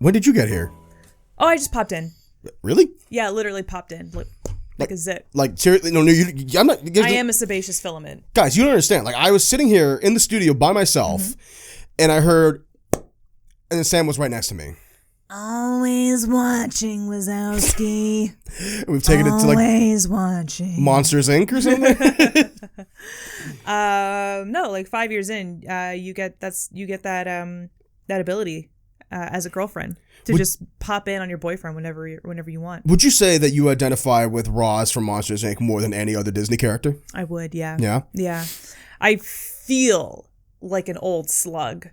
When did you get here? Oh, I just popped in. Really? Yeah, literally popped in. Like a zip. Like, seriously? No, I'm not. I am a sebaceous filament. Guys, you don't understand. Like, I was sitting here in the studio by myself, and I heard, and then Sam was right next to me. Always watching, Wazowski. We've taken it to like always watching Monsters Inc. or something. No, like 5 years in, you get that ability as a girlfriend to just pop in on your boyfriend whenever you want. Would you say that you identify with Roz from Monsters Inc. more than any other Disney character? I would, yeah. Yeah? Yeah. I feel like an old slug.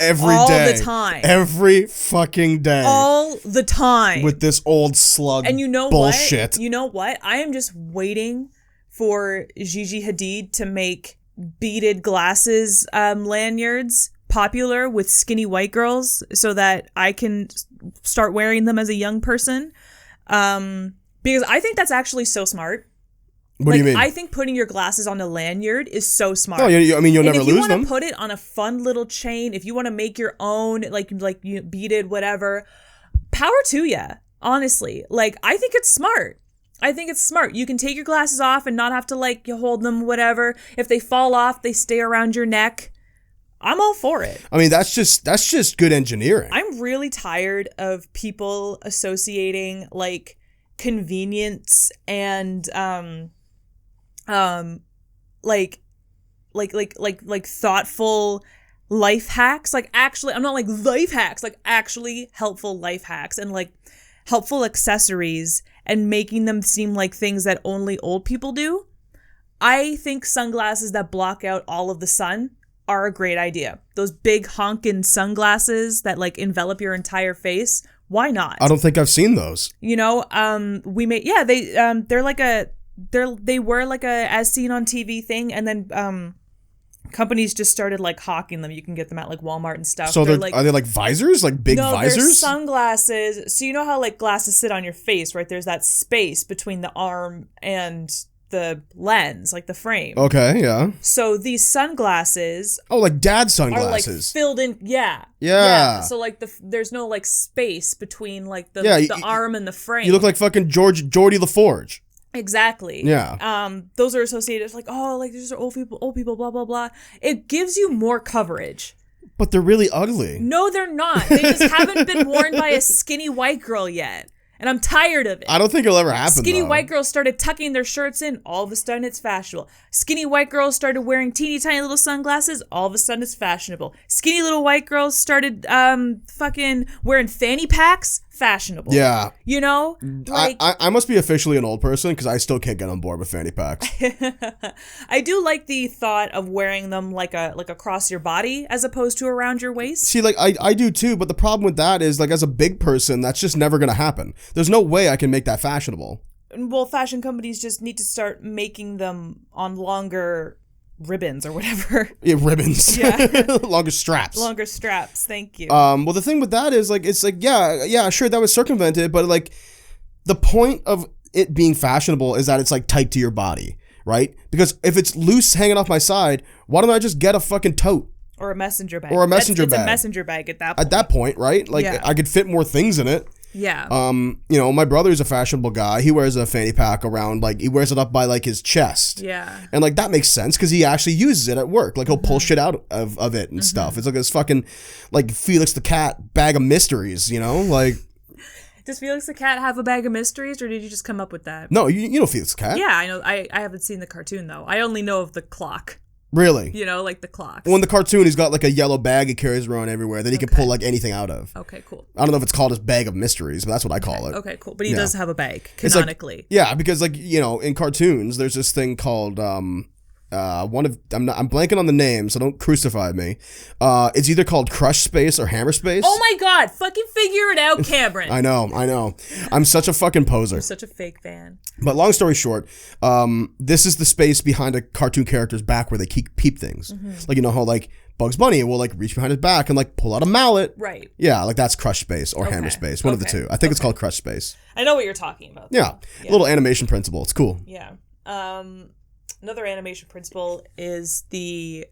Every all day. All the time. Every fucking day. All the time. With this old slug and you know bullshit. What? You know what? I am just waiting for Gigi Hadid to make beaded glasses lanyards popular with skinny white girls so that I can start wearing them as a young person. Because I think that's actually so smart. What do you mean? I think putting your glasses on a lanyard is so smart. Oh, I mean, you'll never lose them. If you want to put it on a fun little chain, if you want to make your own, like you beaded, whatever, power to ya. Honestly, like I think it's smart. You can take your glasses off and not have to like you hold them, whatever. If they fall off, they stay around your neck. I'm all for it. I mean, that's just good engineering. I'm really tired of people associating like convenience and like thoughtful life hacks. Like actually, I'm not like life hacks, like actually helpful life hacks and like helpful accessories and making them seem like things that only old people do. I think sunglasses that block out all of the sun are a great idea. Those big honkin' sunglasses that like envelop your entire face. Why not? I don't think I've seen those. You know, they were like a as seen on TV thing, and then companies just started like hawking them. You can get them at like Walmart and stuff. So are they like visors, like big visors? No, they're sunglasses. So you know how like glasses sit on your face, right? There's that space between the arm and the lens, like the frame. Okay, yeah. So these sunglasses, like dad sunglasses, are like filled in. Yeah. So like there's no like space between like the arm and the frame. You look like fucking Geordie LaForge. Exactly. Yeah. Those are associated with like, oh, like these are old people, blah blah blah. It gives you more coverage. But they're really ugly. No, they're not. They just haven't been worn by a skinny white girl yet. And I'm tired of it. I don't think it'll ever happen, Skinny white girls started tucking their shirts in. All of a sudden, it's fashionable. Skinny white girls started wearing teeny tiny little sunglasses. All of a sudden, it's fashionable. Skinny little white girls started fucking wearing fanny packs. Fashionable. Yeah. You know? Like, I must be officially an old person because I still can't get on board with fanny packs. I do like the thought of wearing them like across your body as opposed to around your waist. See, like I do too, but the problem with that is like as a big person, that's just never going to happen. There's no way I can make that fashionable. Well, fashion companies just need to start making them on longer ribbons or whatever. Yeah, ribbons. Yeah. Longer straps. Longer straps. Thank you. Well, the thing with that is like, it's like, yeah, sure, that was circumvented, but like the point of it being fashionable is that it's like tight to your body, right? Because if it's loose hanging off my side, why don't I just get a fucking tote? Or a messenger bag. It's a messenger bag at that point. At that point, right? Like I could fit more things in it. Yeah. You know, my brother's a fashionable guy. He wears a fanny pack around, like, he wears it up by, like, his chest. Yeah. And, like, that makes sense because he actually uses it at work. Like, he'll pull shit out of it and stuff. It's like this fucking, like, Felix the Cat bag of mysteries, you know? Like... Does Felix the Cat have a bag of mysteries, or did you just come up with that? No, you know Felix the Cat. Yeah, I know. I haven't seen the cartoon, though. I only know of the clock. Really? You know, like the clocks. Well, in the cartoon, he's got like a yellow bag he carries around everywhere that he can pull like anything out of. Okay, cool. I don't know if it's called his bag of mysteries, but that's what I call it. Okay, cool. But he does have a bag, canonically. Like, yeah, because like, you know, in cartoons, there's this thing called I'm blanking on the name, so don't crucify me. It's either called Crush Space or Hammer Space. Oh my god, fucking figure it out, Cameron. I know. I'm such a fucking poser. You're such a fake fan. But long story short, this is the space behind a cartoon character's back where they keep peep things. Like, you know how like Bugs Bunny will like reach behind his back and like pull out a mallet. Right. Yeah, like that's Crush Space or Hammer Space. One of the two. I think it's called Crush Space. I know what you're talking about. Yeah. A little animation principle. It's cool. Yeah. Another animation principle is the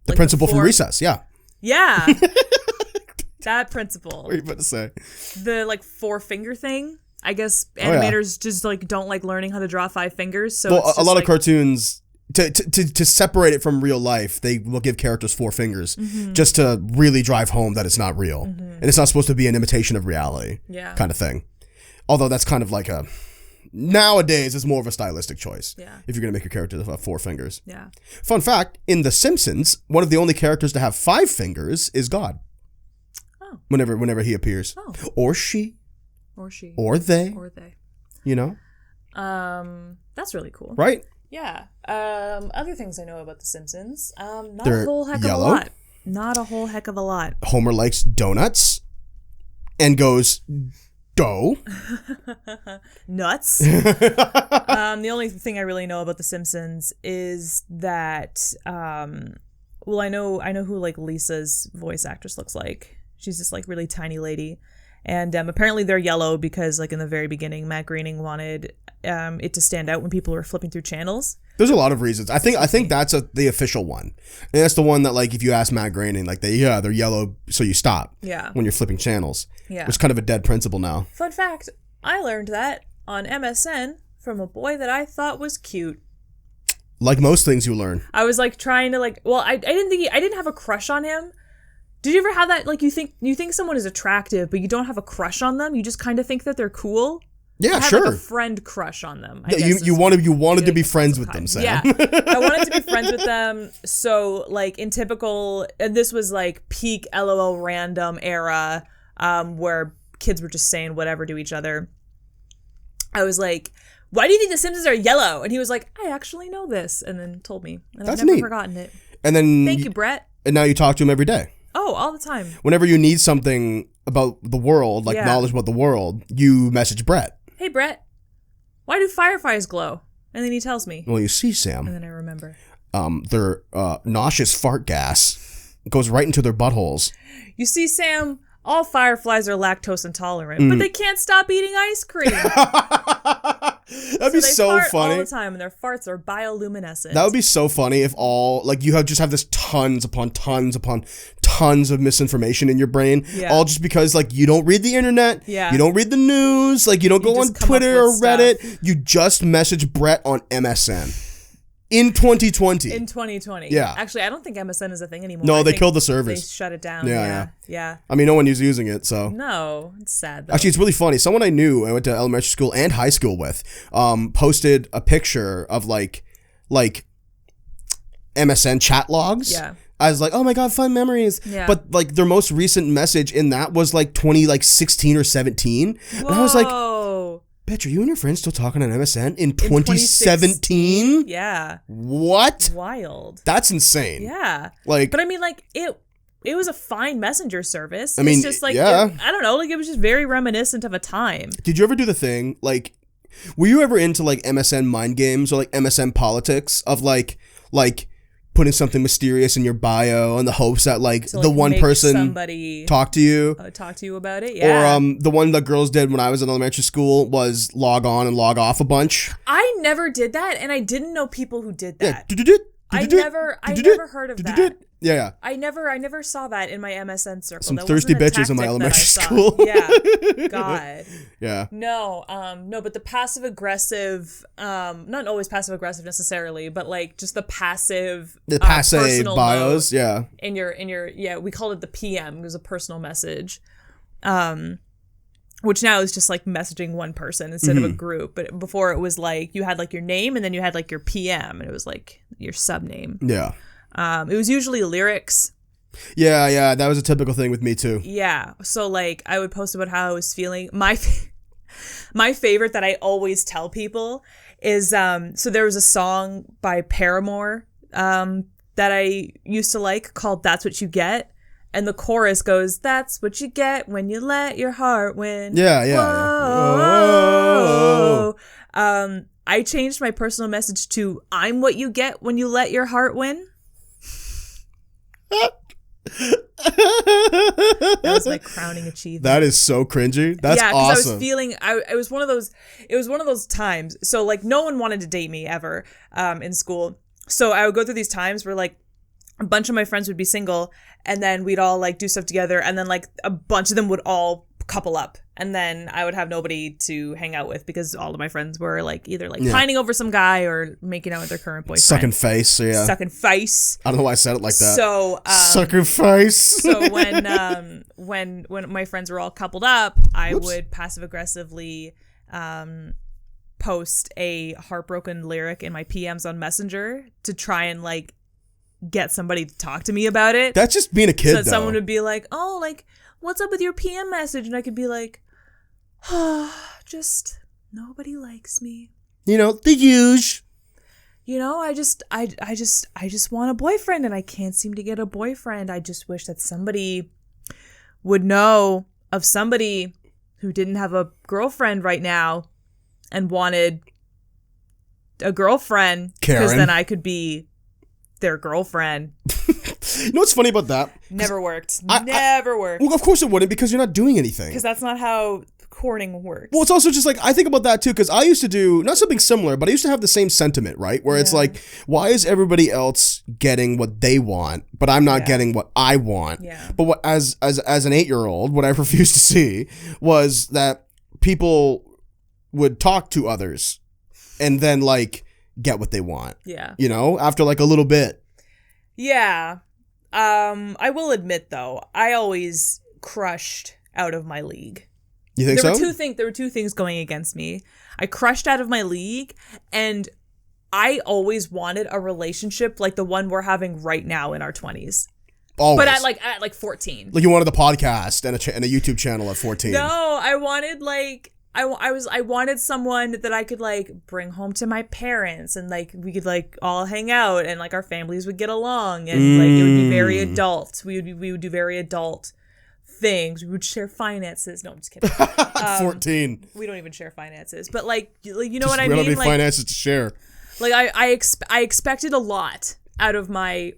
principle from Recess. Yeah. Yeah. That principle. What are you about to say? The like 4-finger thing. I guess animators just like don't like learning how to draw 5 fingers. So well, it's a lot like, of cartoons to separate it from real life, they will give characters 4 fingers just to really drive home that it's not real and it's not supposed to be an imitation of reality. Kind of thing. Although that's kind of like a nowadays it's more of a stylistic choice. If you're gonna make your character have 4 fingers. Fun fact: in The Simpsons, one of the only characters to have 5 fingers is God. Whenever he appears, or she. Or they. You know? That's really cool. Right? Yeah. Other things I know about The Simpsons. Not They're a whole heck yellow. of a lot. Not a whole heck of a lot. Homer likes donuts and goes, dough. Nuts. The only thing I really know about The Simpsons is that, well, I know who like Lisa's voice actress looks like. She's this like really tiny lady. And apparently they're yellow because like in the very beginning, Matt Groening wanted it to stand out when people were flipping through channels. There's a lot of reasons. I think that's the official one. And that's the one that like if you ask Matt Groening, like they're yellow so you stop when you're flipping channels. Which is kind of a dead principle now. Fun fact, I learned that on MSN from a boy that I thought was cute. Like most things you learn. I was like trying to like, well, I didn't have a crush on him. Did you ever have that, like, you think someone is attractive, but you don't have a crush on them? You just kind of think that they're cool? Yeah, I had, sure. like, a friend crush on them. You wanted to be friends with them, Sam. Yeah, I wanted to be friends with them. So, like, in typical, and this was, like, peak LOL random era, where kids were just saying whatever to each other. I was like, why do you think The Simpsons are yellow? And he was like, I actually know this. And then told me. And I've never forgotten it. And then Thank you, Brett. And now you talk to him every day. Oh, all the time. Whenever you need something about the world, like knowledge about the world, you message Brett. Hey, Brett, why do fireflies glow? And then he tells me. Well, you see, Sam. And then I remember. Their nauseous fart gas goes right into their buttholes. You see, Sam, all fireflies are lactose intolerant, but they can't stop eating ice cream. That'd be so fart funny. All the time, and their farts are bioluminescent. That would be so funny if all like you just have this tons upon tons of misinformation in your brain, all just because like you don't read the internet, you don't read the news, like you don't go on Twitter or Reddit, you just message Brett on MSN. In 2020. In 2020. Yeah. Actually, I don't think MSN is a thing anymore. No, they killed the servers. They shut it down. Yeah. I mean, no one is using it, so. No, it's sad, though. Actually, it's really funny. Someone I knew, I went to elementary school and high school with, posted a picture of, like MSN chat logs. Yeah. I was like, oh my God, fun memories. Yeah. But, like, their most recent message in that was, like, 2016 or 17. Whoa. And I was like, bitch, are you and your friends still talking on MSN in 2017? Yeah. What? Wild. That's insane. Yeah. Like, but I mean, like, it was a fine messenger service. I mean, it's just like, I don't know, like it was just very reminiscent of a time. Did you ever do the thing, like, were you ever into like MSN mind games or like MSN politics of like putting something mysterious in your bio in the hopes that like the one person somebody talk to you about it? Yeah. Or the one that girls did when I was in elementary school was log on and log off a bunch. I never did that, and I didn't know people who did that. Yeah. I never heard of that. Yeah. I never saw that in my MSN circle. Some thirsty bitches in my elementary school. Yeah. God. Yeah. No, but the passive aggressive, not always passive aggressive necessarily, but like just the passive personal bios, note in your we called it the PM. It was a personal message. Which now is just like messaging one person instead of a group. But before it was like you had like your name and then you had like your PM and it was like your sub name. Yeah. It was usually lyrics. Yeah, that was a typical thing with me too. Yeah, so like I would post about how I was feeling. My favorite that I always tell people is so there was a song by Paramore that I used to like called "That's What You Get," and the chorus goes, "That's what you get when you let your heart win." Yeah. Whoa. I changed my personal message to "I'm what you get when you let your heart win." That was my crowning achievement. That is so cringy. That's awesome. I was feeling it was one of those times. So like no one wanted to date me ever in school. So I would go through these times where like a bunch of my friends would be single, and then we'd all like do stuff together, and then like a bunch of them would all couple up, and then I would have nobody to hang out with because all of my friends were like either like pining over some guy or making out with their current boyfriend. Sucking face, yeah. Sucking face. I don't know why I said it like that. So sucking face. So when my friends were all coupled up, I would passive aggressively post a heartbroken lyric in my PMs on Messenger to try and like get somebody to talk to me about it. That's just being a kid, so that someone would be like, oh, like, what's up with your PM message? And I could be like, oh, just nobody likes me. You know, the huge. You know, I just want a boyfriend and I can't seem to get a boyfriend. I just wish that somebody would know of somebody who didn't have a girlfriend right now and wanted a girlfriend. Because then I could be their girlfriend. You know what's funny about that? Never worked. Never worked. Well, of course it wouldn't, because you're not doing anything. Because that's not how courting works. Well, it's also just like, I think about that too, because I used to do, not something similar, but I used to have the same sentiment, right? Where it's like, why is everybody else getting what they want, but I'm not getting what I want? Yeah. But what, as an 8-year-old, what I refused to see was that people would talk to others and then like get what they want. Yeah. You know, after like a little bit. Yeah. I will admit though, I always crushed out of my league. You think there so? There were two things going against me. I crushed out of my league, and I always wanted a relationship like the one we're having right now in our 20s. Always. But at like 14. Like you wanted a podcast and a YouTube channel at 14. No, I wanted like I wanted someone that I could like bring home to my parents, and like we could like all hang out, and like our families would get along, and like it would be very adult. We would do very adult things. We would share finances. No, I'm just kidding. 14. We don't even share finances, but like you know Just what I we don't mean. need Like, finances to share. like I expected a lot out of my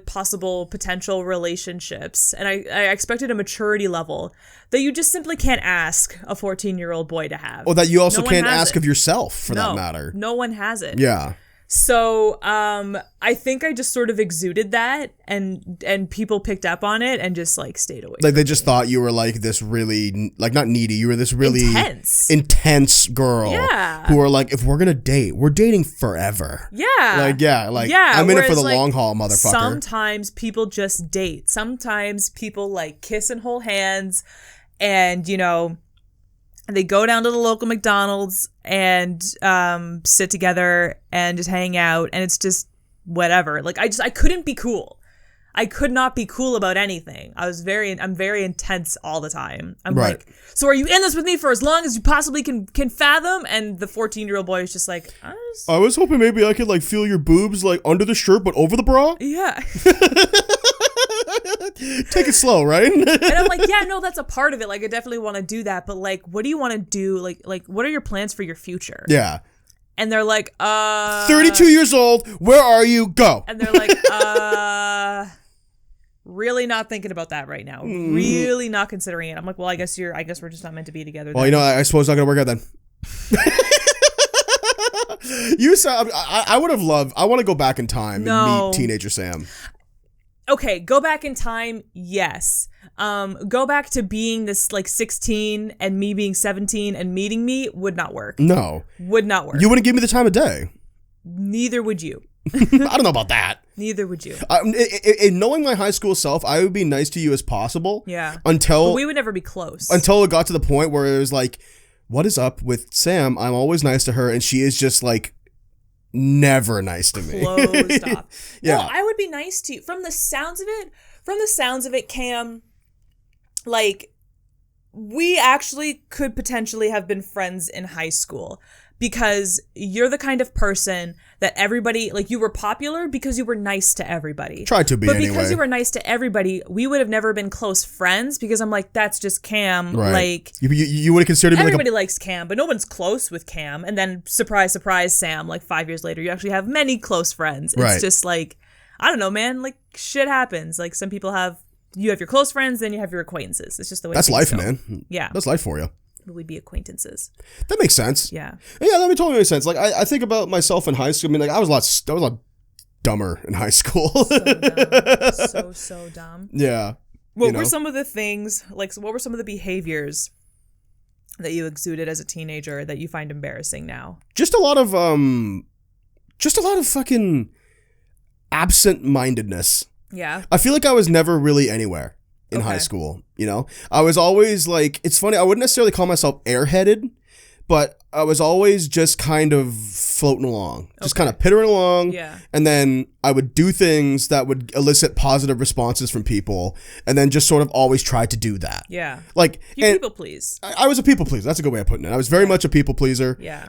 possible potential relationships, and I expected a maturity level that you just simply can't ask a 14-year-old boy to have. Or that you also No one can't has ask it. of yourself, for that matter. No one has it. Yeah. So I think I just sort of exuded that, and people picked up on it and just like stayed away. Like they just thought you were like this really, like not needy, you were this really intense girl. Yeah. Who are like, if we're gonna date, we're dating forever. Yeah. I'm in it for the long haul, motherfucker. Sometimes people just date. Sometimes people like kiss and hold hands, and you know, they go down to the local McDonald's and sit together and just hang out, and it's just whatever. Like I couldn't be cool. I could not be cool about anything. I'm very intense all the time. I'm like, so are you in this with me for as long as you possibly can fathom? And the 14-year-old boy is just like, I was hoping maybe I could like feel your boobs like under the shirt but over the bra. Yeah. Take it slow, right? And I'm like, yeah, no, that's a part of it. Like I definitely want to do that, but like, what do you want to do? Like what are your plans for your future? Yeah. And they're like, 32 years old, where are you? Go. And they're like, really not thinking about that right now. Really not considering it. I'm like, well, I guess we're just not meant to be together. Well, then. you know, I suppose it's not gonna work out then. You said I would have loved. I want to go back in time and meet teenager Sam. Okay, go back in time. Yes. Go back to being this like 16 and me being 17 and meeting me would not work. No, would not work. You wouldn't give me the time of day. Neither would you. I don't know about that. Neither would you. In knowing my high school self, I would be nice to you as possible. Yeah. Until but we would never be close. Until it got to the point where it was like, what is up with Sam? I'm always nice to her, and she is just like never nice to me. Closed off. Yeah. No, I would be nice to you. From the sounds of it, Cam, like we actually could potentially have been friends in high school. Because you're the kind of person that everybody, like you were popular because you were nice to everybody. Tried to be anyway. But because you were nice to everybody, we would have never been close friends because I'm like, that's just Cam. Right. Like you would have considered me everybody likes Cam, but no one's close with Cam. And then surprise, surprise, Sam, like 5 years later, you actually have many close friends. It's just like, I don't know, man, like shit happens. Like some people you have your close friends, then you have your acquaintances. It's just the way that's life, go. Man. Yeah. That's life for you. We'd be acquaintances. That makes sense. Yeah. Yeah, that totally makes sense. Like I think about myself in high school. I mean, like I was a lot dumber in high school. So dumb. So dumb. Yeah. What were some of the things, like, what were some of the behaviors that you exuded as a teenager that you find embarrassing now? Just a lot of fucking absent-mindedness. Yeah. I feel like I was never really anywhere in high school, I was always like, it's funny, I wouldn't necessarily call myself airheaded, but I was always just kind of floating along, just kind of pittering along. Yeah. And then I would do things that would elicit positive responses from people, and then just sort of always try to do that. Yeah. Like, you people please. I was a people pleaser. That's a good way of putting it. I was very much a people pleaser. Yeah.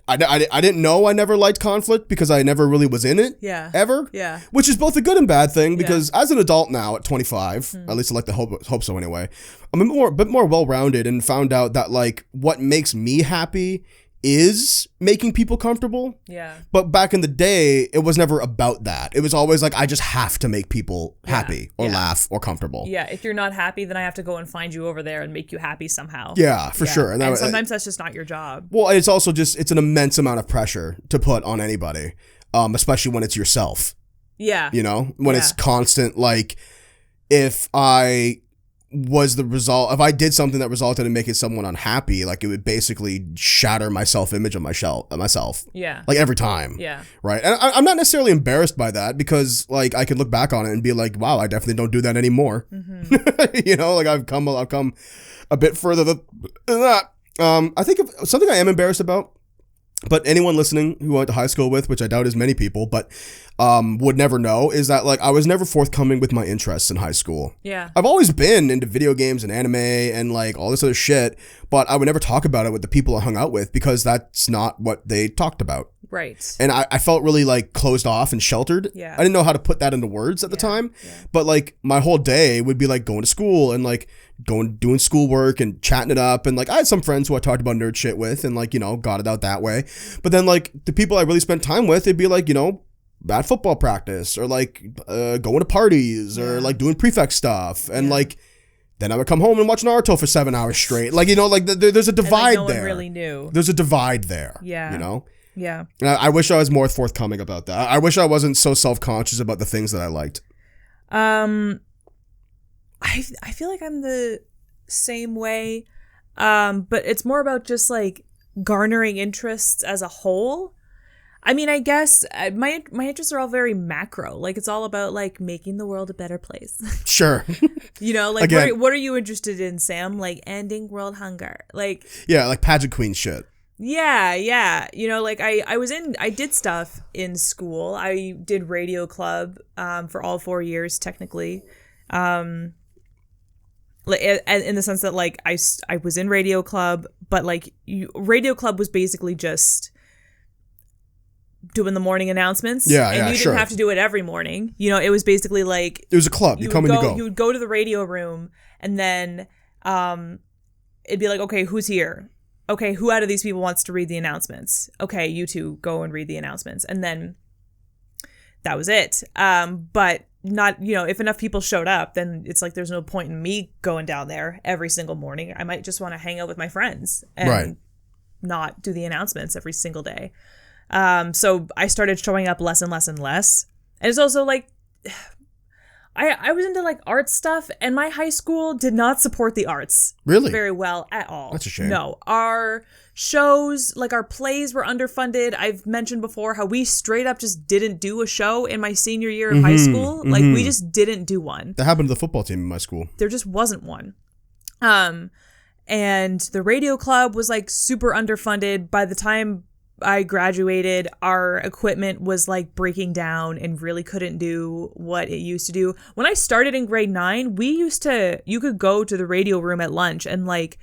I didn't know I never liked conflict because I never really was in it. Yeah. Ever. Yeah. Which is both a good and bad thing because as an adult now at 25, at least I like to hope so anyway, I'm a bit more well-rounded and found out that like what makes me happy is making people comfortable. Yeah. But back in the day, it was never about that. It was always like, I just have to make people happy or laugh or comfortable. Yeah. If you're not happy, then I have to go and find you over there and make you happy somehow. Yeah, for sure. And sometimes that's just not your job. Well, it's also just, it's an immense amount of pressure to put on anybody, especially when it's yourself. Yeah. When it's constant, like, if I did something that resulted in making someone unhappy, like it would basically shatter my self-image of myself. Yeah. Like every time. Yeah. Right. And I'm not necessarily embarrassed by that because like I can look back on it and be like, wow, I definitely don't do that anymore. Mm-hmm. Like I've come a bit further than that. I think something I am embarrassed about, but anyone listening who I went to high school with, which I doubt is many people, but would never know, is that like I was never forthcoming with my interests in high school. Yeah. I've always been into video games and anime and like all this other shit, but I would never talk about it with the people I hung out with because that's not what they talked about. Right. And I felt really like closed off and sheltered. Yeah. I didn't know how to put that into words at the time, but like my whole day would be like going to school and like doing schoolwork and chatting it up. And like I had some friends who I talked about nerd shit with and like, got it out that way. But then like the people I really spent time with, it'd be like, bad football practice or like going to parties or like doing prefect stuff. And like, then I would come home and watch Naruto for 7 hours straight. Like, there's a divide no there. one really knew. There's a divide there. Yeah. Yeah. And I wish I was more forthcoming about that. I wish I wasn't so self-conscious about the things that I liked. I feel like I'm the same way, but it's more about just like garnering interests as a whole. I mean, I guess my interests are all very macro. Like it's all about like making the world a better place. Sure. Like what are you interested in, Sam? Like ending world hunger. Like yeah, like pageant queen shit. Yeah. Like I did stuff in school. I did radio club for all 4 years technically. In the sense that like I was in radio club, but like radio club was basically just doing the morning announcements. And you didn't have to do it every morning. It was basically like it was a club. You come and you go. You would go to the radio room and then it'd be like, okay, who's here? Okay, who out of these people wants to read the announcements? Okay, you two go and read the announcements. And then that was it. But not, if enough people showed up, then it's like there's no point in me going down there every single morning. I might just want to hang out with my friends and not do the announcements every single day. So I started showing up less and less and less. And it's also like, I was into like art stuff, and my high school did not support the arts very well at all. That's a shame. No, our shows, like our plays were underfunded. I've mentioned before how we straight up just didn't do a show in my senior year of high school. Like we just didn't do one. That happened to the football team in my school. There just wasn't one. And the radio club was like super underfunded. By the time I graduated, our equipment was like breaking down and really couldn't do what it used to do. When I started in grade 9, you could go to the radio room at lunch and like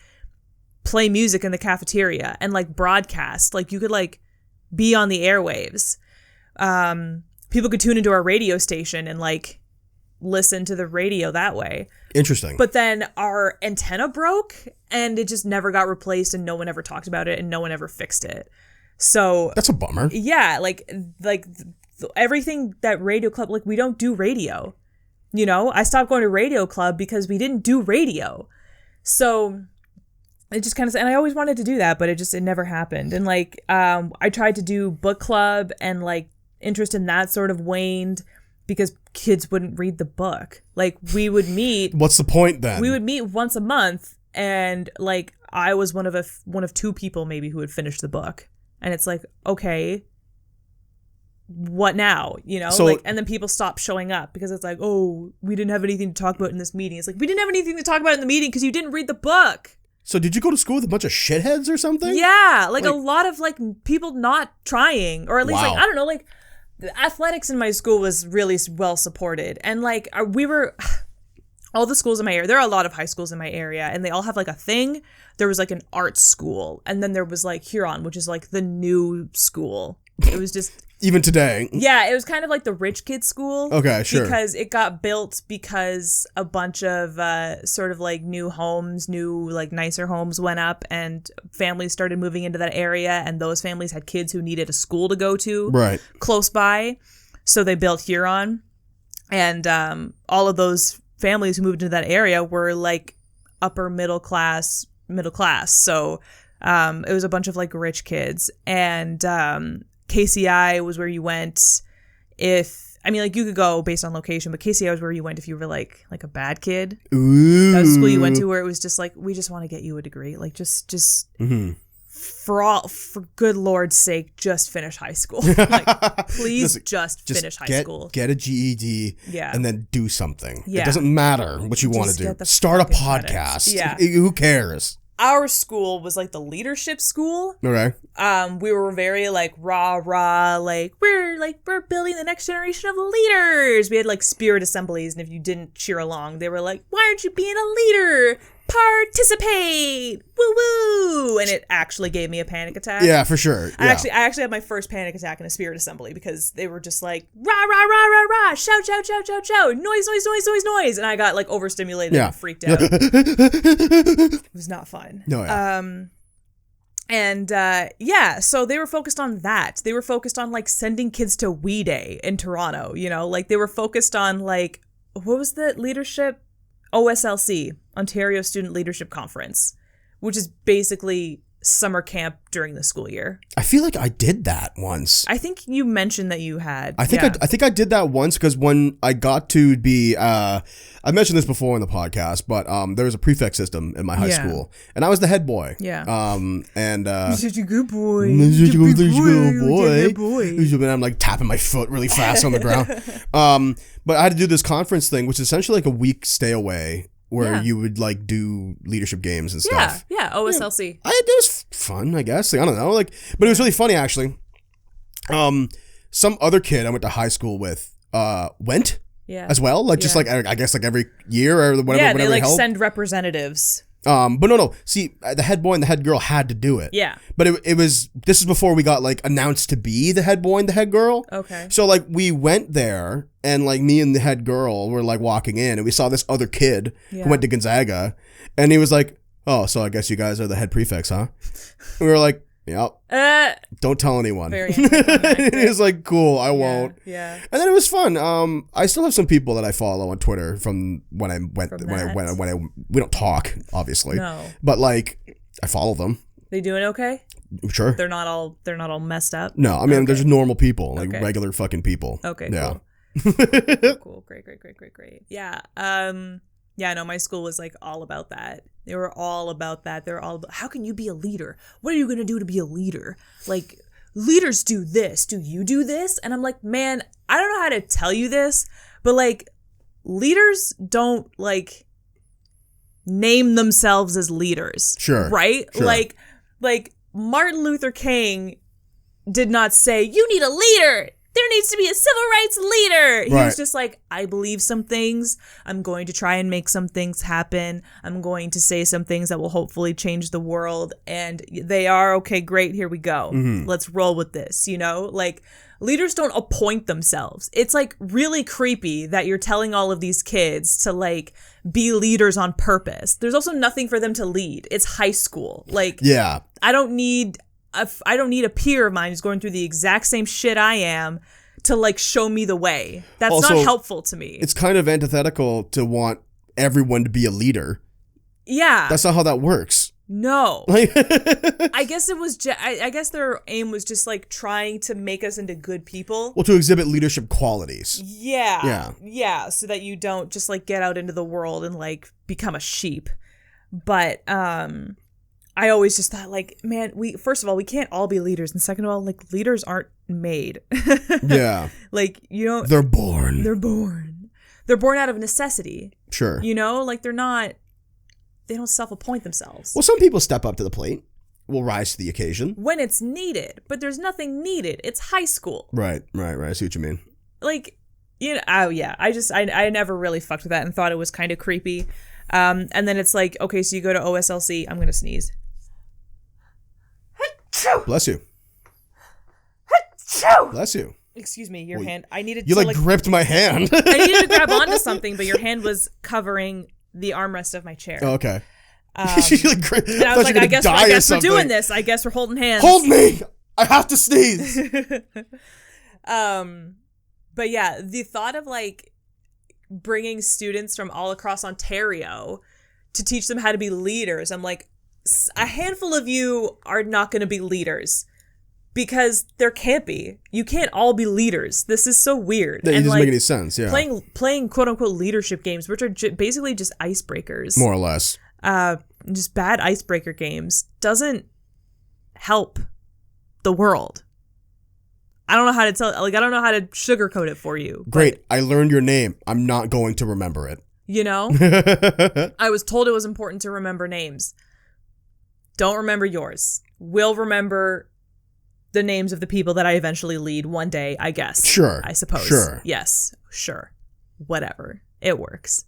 play music in the cafeteria and like broadcast. Like you could like be on the airwaves. People could tune into our radio station and like listen to the radio that way. Interesting. But then our antenna broke and it just never got replaced, and no one ever talked about it and no one ever fixed it. So that's a bummer. Yeah, like everything that radio club, like we don't do radio. I stopped going to radio club because we didn't do radio. So it just kind of, and I always wanted to do that, but it never happened. And like I tried to do book club and like interest in that sort of waned because kids wouldn't read the book. Like, we would meet. What's the point then? We would meet once a month, and like I was one of two people maybe who had finished the book, and it's like, okay, what now? You know, So, like, and then people stop showing up because it's like, oh, we didn't have anything to talk about in this meeting. It's like, we didn't have anything to talk about in the meeting because you didn't read the book. So did you go to school with a bunch of shitheads or something? Yeah, like a lot of like people not trying, or at least Wow. like, I don't know, like athletics in my school was really well supported, and like we were. All the schools in my area, there are a lot of high schools in my area, and they all have like a thing. There was like an art school, and then there was like Huron, which is like the new school. It was just Even today. yeah, it was kind of like the rich kid school. Okay, sure. Because it got built because a bunch of sort of like new homes, new like nicer homes went up, and families started moving into that area, and those families had kids who needed a school to go to Right. close by, so they built Huron, and all of those families who moved into that area were like upper middle class. So it was a bunch of like rich kids, and KCI was where you went if, I mean, like you could go based on location, but KCI was where you went if you were like a bad kid. Ooh. That was the school you went to where it was just like, we just want to get you a degree. Like just for good Lord's sake, just finish high school. Like, please just finish high school. Get a GED Yeah. and then do something. Yeah. It doesn't matter what you want to Just do. get the Start a fucking podcast. credits. Yeah. Who cares? Our school was like the leadership school. Okay. We were very like rah, like we're building the next generation of leaders. We had like spirit assemblies, and if you didn't cheer along, they were like, why aren't you being a leader? Participate, woo woo. And it actually gave me a panic attack. Yeah, for sure. Yeah. I actually had my first panic attack in a spirit assembly because they were just like rah rah rah rah rah, shout shout shout shout shout, noise, and I got like overstimulated and freaked out. It was not fun. No, yeah. So they were focused on that. They were focused on like sending kids to Wee Day in Toronto, you know, like they were focused on like, what was the leadership? OSLC, Ontario Student Leadership Conference, which is basically summer camp during the school year. I feel like I did that once. I think you mentioned that you had. I think I did that once because when I got to be, I mentioned this before in the podcast, but there was a prefect system in my high school, and I was the head boy. Yeah. And such a good boy. such a good boy. boy. And I'm like tapping my foot really fast on the ground. But I had to do this conference thing, which is essentially like a week stay away where you would like do leadership games and stuff. Yeah, OSLC. It was fun, I guess. Like, I don't know, like, but it was really funny actually. Some other kid I went to high school with went as well, like just like I guess like every year or whatever. Yeah, they whatever like held. send representatives. But no. See, the head boy and the head girl had to do it. Yeah. But this is before we got like announced to be the head boy and the head girl. Okay. So like we went there and like me and the head girl were like walking in and we saw this other kid who went to Gonzaga and he was like, oh, so I guess you guys are the head prefects, huh? And we were like, yep. Don't tell anyone. Very He was like, cool, I won't. Yeah. And then it was fun. I still have some people that I follow on Twitter from when I went we don't talk, obviously. No. But like I follow them. They doing okay? Sure. They're not all messed up. No, I mean they're just normal people, like regular fucking people. Okay. Yeah. Cool. Great. Yeah. Yeah, no, my school was like all about that. They were all about that. They're all about, how can you be a leader? What are you going to do to be a leader? Like, leaders do this. Do you do this? And I'm like, man, I don't know how to tell you this, but like, leaders don't like name themselves as leaders. Sure. Right? Sure. Like Martin Luther King did not say, you need a leader. There needs to be a civil rights leader. He was just like, I believe some things. I'm going to try and make some things happen. I'm going to say some things that will hopefully change the world. And they are, okay, great, here we go. Mm-hmm. Let's roll with this, you know? Like, leaders don't appoint themselves. It's like really creepy that you're telling all of these kids to like be leaders on purpose. There's also nothing for them to lead. It's high school. Like, yeah. I don't need a peer of mine who's going through the exact same shit I am to like show me the way. That's Also, not helpful to me. It's kind of antithetical to want everyone to be a leader. Yeah. That's not how that works. No. Like, I guess it was. I guess their aim was just like trying to make us into good people. well, to exhibit leadership qualities. Yeah. So that you don't just like get out into the world and like become a sheep. But I always just thought like, man, first of all, we can't all be leaders, and second of all, like leaders aren't made. Yeah. Like you know, They're born. They're born out of necessity. Sure. You know, like they're not. They don't self-appoint themselves. Well, some people step up to the plate, will rise to the occasion. When it's needed, but there's nothing needed. It's high school. Right. I see what you mean. Like, you know, oh yeah. I never really fucked with that and thought it was kind of creepy. And then it's like, okay, so you go to OSLC. I'm going to sneeze. Bless you. Bless you. Excuse me, your hand. I needed You to like gripped my hand. I needed to grab onto something, but your hand was covering the armrest of my chair. Oh, okay. And I was like, I guess we're doing this. I guess we're holding hands. Hold me! I have to sneeze. But yeah, the thought of like bringing students from all across Ontario to teach them how to be leaders, I'm like, a handful of you are not going to be leaders because there can't be. You can't all be leaders. This is so weird. It doesn't like, make any sense. Yeah, playing quote unquote leadership games, which are basically just icebreakers, more or less. Just bad icebreaker games doesn't help the world. I don't know how to tell. Like, I don't know how to sugarcoat it for you. Great, I learned your name. I'm not going to remember it. You know, I was told it was important to remember names. Don't remember yours. Will remember the names of the people that I eventually lead one day, I guess. Sure. I suppose. Sure. Yes. Sure. Whatever. It works.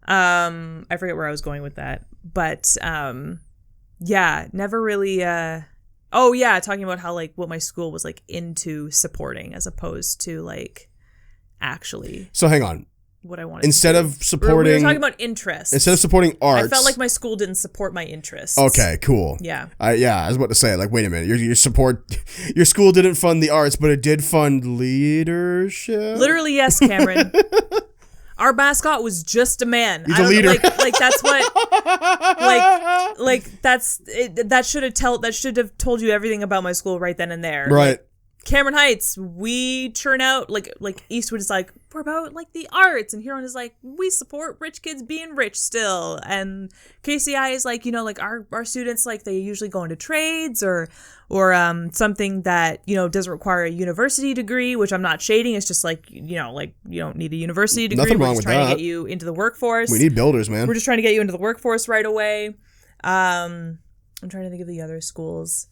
I forget where I was going with that. But yeah, never really oh yeah, talking about how like what my school was like into supporting as opposed to like actually So hang on. What I wanted instead to of supporting, we were talking about interests. Instead of supporting arts, I felt like my school didn't support my interests. Okay, cool. Yeah. Yeah, I was about to say, like, wait a minute, your school didn't fund the arts, but it did fund leadership. Literally, yes, Cameron. Our mascot was just a man. He's a leader. Like that's what. Like that's it, that should have told you everything about my school right then and there. Right. Like, Cameron Heights, we churn out like Eastwood is like, we're about like the arts, and Huron is like, we support rich kids being rich still, and KCI is like, you know, like our students, like they usually go into trades or something that, you know, doesn't require a university degree, which I'm not shading. It's just like, you know, like you don't need a university degree. Nothing We're wrong just with trying that. to get you into the workforce. We need builders, man. We're just trying to get you into the workforce right away. I'm trying to think of the other schools.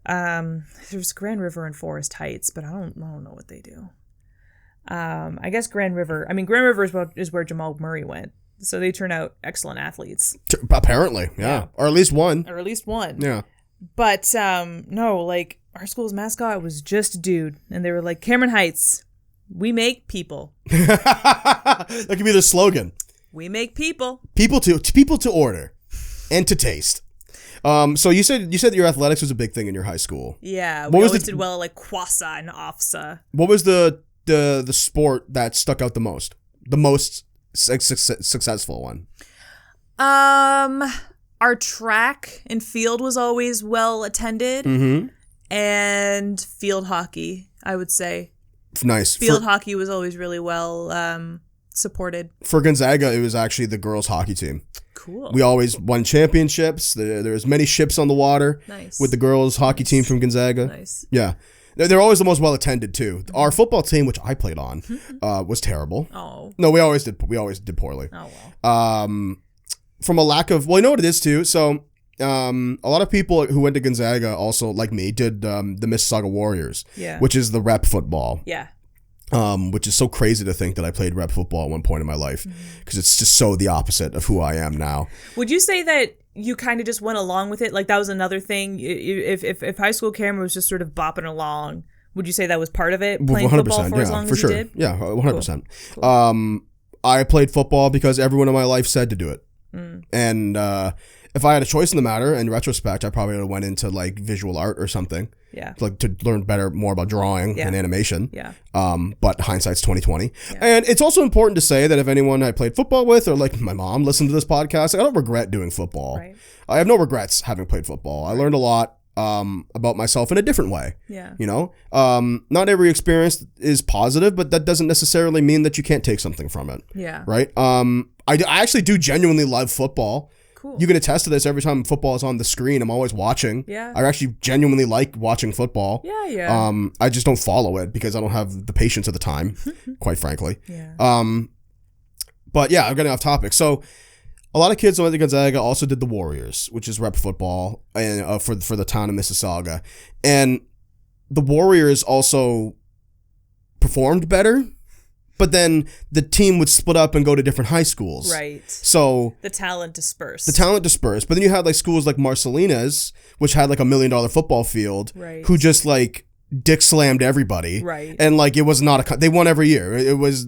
There's Grand River and Forest Heights, but I don't know what they do. I guess Grand River is where Jamal Murray went, so they turn out excellent athletes. Apparently, yeah. Or at least one. Yeah. But no, like our school's mascot was just a dude, and they were like, Cameron Heights, we make people. That could be the slogan. We make people. People to order and to taste. So you said that your athletics was a big thing in your high school. Yeah, we always did well at like Quassa and OFSA. What was the sport that stuck out the most? The most successful one? Our track and field was always well attended. Mm-hmm. And field hockey, I would say. Nice. Field hockey was always really well supported. For Gonzaga, it was actually the girls' hockey team. Cool. We always won championships. There was many ships on the water. Nice. With the girls' hockey team from Gonzaga. Nice. Yeah. They're always the most well attended too. Our football team, which I played on, was terrible. Oh. No, we always did poorly. Oh well. From a lack of, well, you know what it is too. So, a lot of people who went to Gonzaga also, like me, did the Mississauga Warriors. Yeah. Which is the rep football. Yeah. Which is so crazy to think that I played rep football at one point in my life, because it's just so the opposite of who I am now. Would you say that you kind of just went along with it? Like that was another thing. If high school Cameron was just sort of bopping along, would you say that was part of it? Playing 100%, football for as long for as sure. you did? Yeah, 100%. Cool. I played football because everyone in my life said to do it. And if I had a choice in the matter, in retrospect, I probably would have went into like visual art or something. Yeah. Like to learn more about drawing and animation. Yeah. But hindsight's 2020. Yeah. And it's also important to say that if anyone I played football with or like my mom listened to this podcast, I don't regret doing football. Right. I have no regrets having played football. I learned a lot about myself in a different way. Yeah. You know, not every experience is positive, but that doesn't necessarily mean that you can't take something from it. Yeah. Right. I actually do genuinely love football. Cool. You can attest to this. Every time football is on the screen, I'm always watching. Yeah. I actually genuinely like watching football. Yeah. Yeah. I just don't follow it because I don't have the patience or the time, quite frankly. Yeah. But yeah, I'm getting off topic. So a lot of kids who went to Gonzaga also did the Warriors, which is rep football and for the town of Mississauga. And the Warriors also performed better, but then the team would split up and go to different high schools. Right. So the talent dispersed. But then you had like schools like Marcelina's, which had like $1 million football field, Right. who just like dick slammed everybody. Right. And like it was not they won every year. It was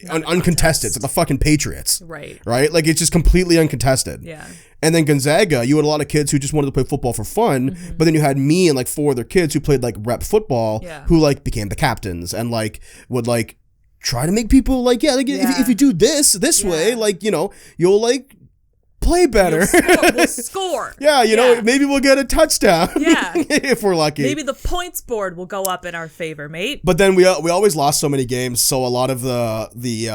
uncontested. It's like the fucking Patriots. Right. Right? Like it's just completely uncontested. Yeah. And then Gonzaga, you had a lot of kids who just wanted to play football for fun, but then you had me and like 4 other kids who played like rep football, who like became the captains and like would like try to make people like, if you do this way, like, you know, you'll like play better. We'll score. Yeah, you know, maybe we'll get a touchdown. Yeah. If we're lucky. Maybe the points board will go up in our favor, mate. But then we always lost so many games, so a lot of the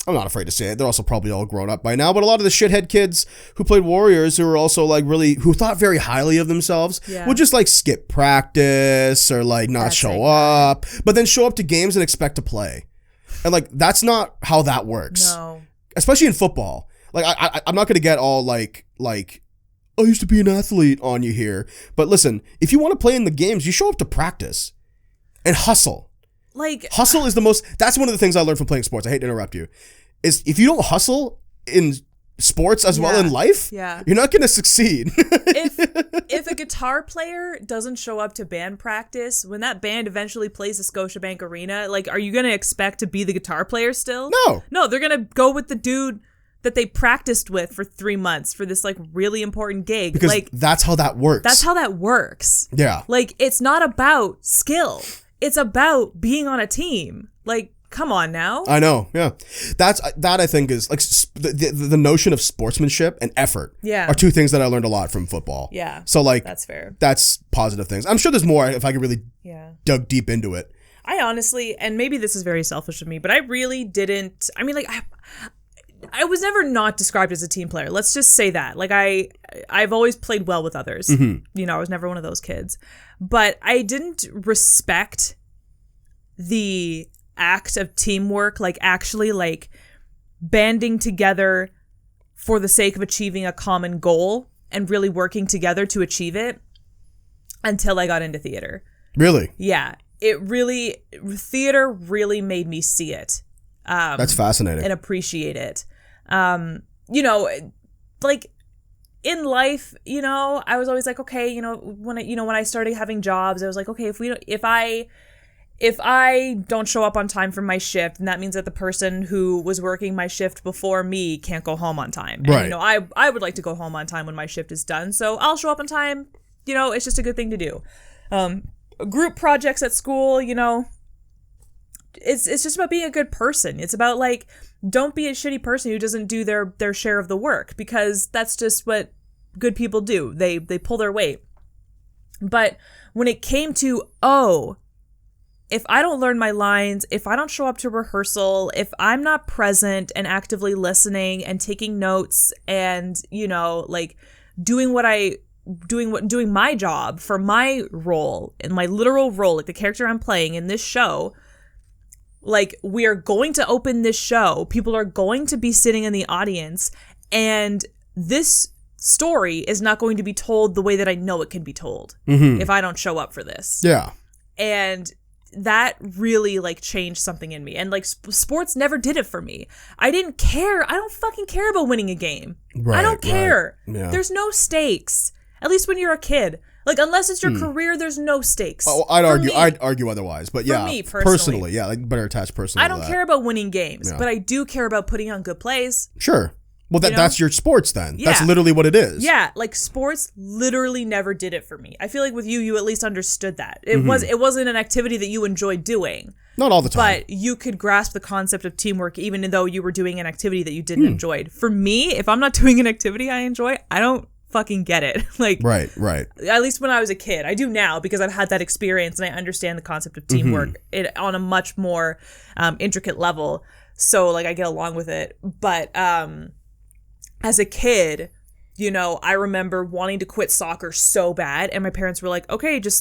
I'm not afraid to say it, they're also probably all grown up by now, but a lot of the shithead kids who played Warriors who were also like who thought very highly of themselves would just like skip practice or like not show up, but then show up to games and expect to play. And like that's not how that works. No. Especially in football. Like I'm not gonna get all like I used to be an athlete on you here. But listen, if you want to play in the games, you show up to practice and hustle. Like hustle is that's one of the things I learned from playing sports. I hate to interrupt you. Is if you don't hustle in sports as well in life, you're not gonna succeed. if a guitar player doesn't show up to band practice, when that band eventually plays the Scotiabank Arena, like are you gonna expect to be the guitar player still? No, they're gonna go with the dude that they practiced with for 3 months for this like really important gig. Because like that's how that works. That's how that works. Yeah. Like it's not about skill. It's about being on a team. Like, come on now. I know. Yeah. That I think is like the notion of sportsmanship and effort are 2 things that I learned a lot from football. Yeah. So like that's fair. That's positive things. I'm sure there's more if I could really dug deep into it. I honestly, and maybe this is very selfish of me, but I really didn't. I mean, like I was never not described as a team player. Let's just say that. Like I've always played well with others. You know, I was never one of those kids. But I didn't respect the act of teamwork, like actually like banding together for the sake of achieving a common goal and really working together to achieve it until I got into theater. Really? Yeah. Theater really made me see it. That's fascinating. And appreciate it. You know, like in life, you know, I was always like, okay, you know, when I started having jobs, I was like, okay, if I don't show up on time for my shift, then that means that the person who was working my shift before me can't go home on time. And, you know, I would like to go home on time when my shift is done. So I'll show up on time. You know, it's just a good thing to do. Group projects at school, you know, it's just about being a good person. It's about like, don't be a shitty person who doesn't do their share of the work, because that's just what good people do. They pull their weight. But when it came to, if I don't learn my lines, if I don't show up to rehearsal, if I'm not present and actively listening and taking notes and, you know, like doing my job for my role and my literal role, like the character I'm playing in this show, like we are going to open this show. People are going to be sitting in the audience, and this story is not going to be told the way that I know it can be told if I don't show up for this. Yeah. And that really like changed something in me. And like sports never did it for me. I didn't care. I don't fucking care about winning a game. I don't care. Yeah. There's no stakes. At least when you're a kid. Like, unless it's your career, there's no stakes. Oh, I'd argue otherwise, but yeah, me, personally, like better attached personally. I don't care about winning games, but I do care about putting on good plays. Sure. Well, that's your sports then. Yeah. That's literally what it is. Yeah, like sports literally never did it for me. I feel like with you at least understood that. It wasn't an activity that you enjoyed doing. Not all the time. But you could grasp the concept of teamwork even though you were doing an activity that you didn't enjoy. For me, if I'm not doing an activity I enjoy, I don't fucking get it. Like Right. At least when I was a kid. I do now because I've had that experience and I understand the concept of teamwork on a much more intricate level. So like I get along with it. But as a kid, you know, I remember wanting to quit soccer so bad, and my parents were like, okay, just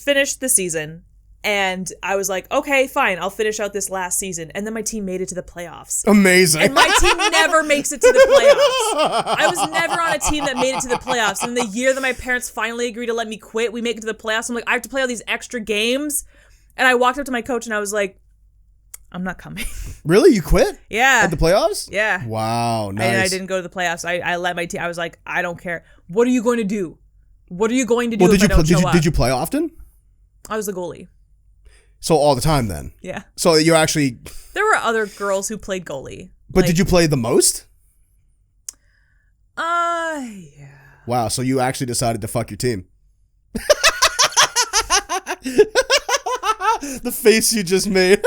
finish the season. And I was like, okay, fine, I'll finish out this last season. And then my team made it to the playoffs. Amazing. And my team never makes it to the playoffs. I was never on a team that made it to the playoffs. And the year that my parents finally agreed to let me quit, we make it to the playoffs. I'm like, I have to play all these extra games. And I walked up to my coach and I was like, I'm not coming. Really? You quit? Yeah. At the playoffs? Yeah. Wow, nice. And I didn't go to the playoffs. I let my team. I was like, I don't care. What are you going to do? What are you going to do if I don't show up? Did you play often? I was the goalie. So all the time then? Yeah. So you're actually... There were other girls who played goalie. But did you play the most? Yeah. Wow, so you actually decided to fuck your team. The face you just made.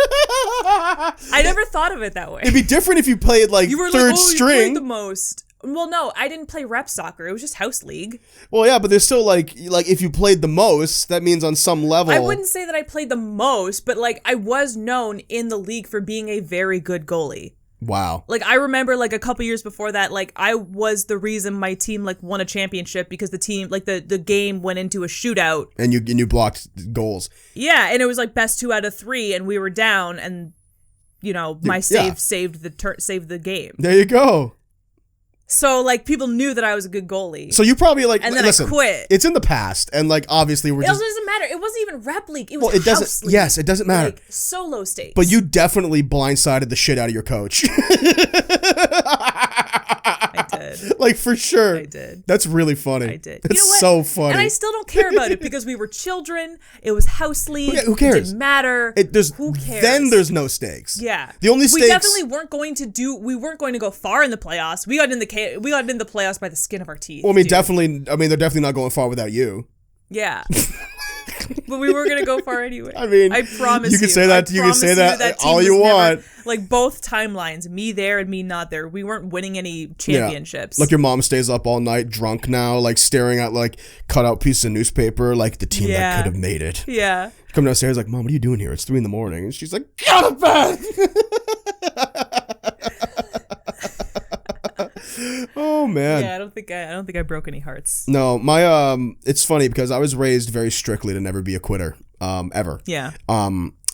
I never thought of it that way. It'd be different if you played like you were third like, oh, string. You played the most. Well, no, I didn't play rep soccer. It was just house league. Well, yeah, but there's still like if you played the most, that means on some level. I wouldn't say that I played the most, but like I was known in the league for being a very good goalie. Wow. Like I remember like a couple years before that, like I was the reason my team like won a championship because the team like the game went into a shootout. And you blocked goals. Yeah, and it was like best 2 out of 3 and we were down and you know, my save saved the game. There you go. So like people knew that I was a good goalie. So you probably like and then I quit. It's in the past and like obviously it doesn't matter. It wasn't even rep league. It was it doesn't house league. Yes, it doesn't matter. Like solo stakes. But you definitely blindsided the shit out of your coach. I did. Like for sure. I did. That's really funny. I did. That's you know what? so funny. And I still don't care about it because we were children. It was house league. Who cares? It didn't matter. Who cares? Then there's no stakes. Yeah. The only stakes. We definitely weren't going to go far in the playoffs. We got in the playoffs by the skin of our teeth. Well, I mean, they're definitely not going far without you. Yeah. But we were gonna go far anyway. I mean, I promise you can say that. You can say that all you want. Like both timelines, me there and me not there. We weren't winning any championships. Yeah. Like your mom stays up all night, drunk now, like staring at like cut out pieces of newspaper, like the team that could have made it. Yeah. Coming downstairs, like, Mom, what are you doing here? It's 3 a.m. And she's like, get out of bed. Oh man. Yeah, I don't think I broke any hearts. No, my it's funny because I was raised very strictly to never be a quitter, ever. Yeah.